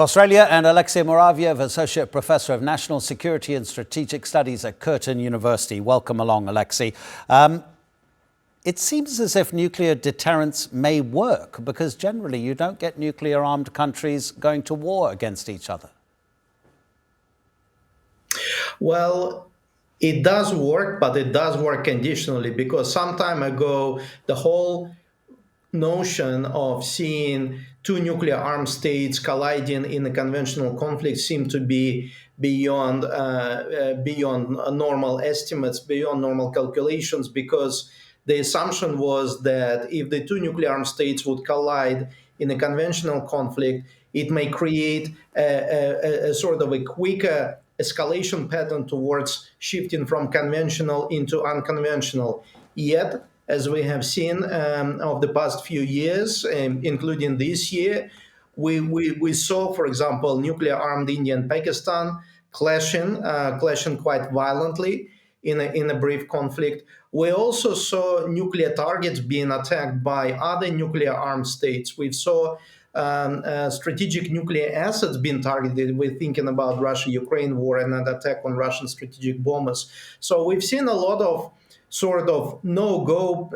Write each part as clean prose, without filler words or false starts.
Australia, and Alexey Muraviev, Associate Professor of National Security and Strategic Studies at Curtin University. Welcome along, Alexey. It seems as if nuclear deterrence may work because generally you don't get nuclear-armed countries going to war against each other. Well, it does work, but it does work conditionally, because some time ago, the whole notion of seeing two nuclear armed states colliding in a conventional conflict seemed to be beyond normal estimates, beyond normal calculations, because the assumption was that if the two nuclear armed states would collide in a conventional conflict, it may create a sort of a quicker escalation pattern towards shifting from conventional into unconventional. Yet, as we have seen of the past few years, including this year, we saw, for example, nuclear-armed India and Pakistan clashing quite violently in a brief conflict. We also saw nuclear targets being attacked by other nuclear-armed states. We saw strategic nuclear assets being targeted. We're thinking about Russia-Ukraine war and an attack on Russian strategic bombers. So we've seen a lot of sort of no-go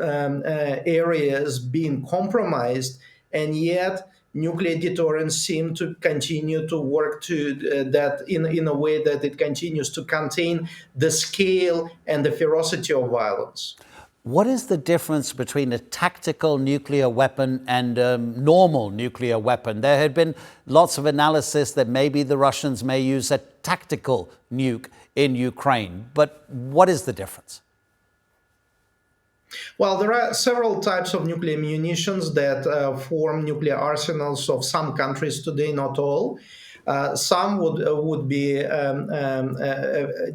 areas being compromised, and yet nuclear deterrence seems to continue to work to that in a way that it continues to contain the scale and the ferocity of violence. What is the difference between a tactical nuclear weapon and a normal nuclear weapon? There had been lots of analysis that maybe the Russians may use a tactical nuke in Ukraine, but what is the difference? Well, there are several types of nuclear munitions that form nuclear arsenals of some countries today, not all. Some would be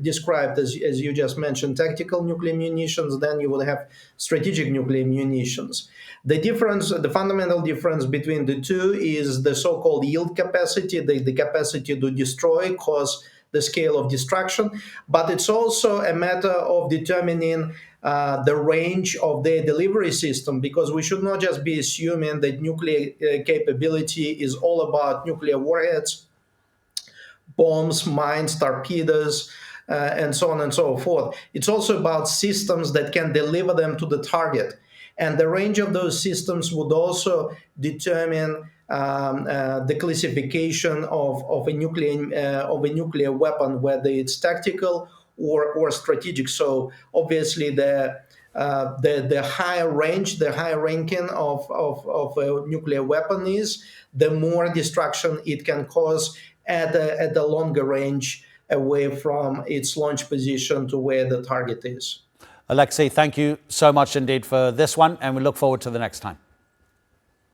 described as you just mentioned, tactical nuclear munitions. Then you will have strategic nuclear munitions. The fundamental difference between the two is the so-called yield capacity, the capacity to destroy, cause the scale of destruction. But it's also a matter of determining the range of their delivery system, because we should not just be assuming that nuclear capability is all about nuclear warheads, bombs, mines, torpedoes, and so on and so forth. It's also about systems that can deliver them to the target. And the range of those systems would also determine the classification of a nuclear weapon, whether it's tactical or strategic. So obviously the higher range, the higher ranking of a nuclear weapon is, the more destruction it can cause at the longer range away from its launch position to where the target is. Alexey, thank you so much indeed for this one, and we look forward to the next time.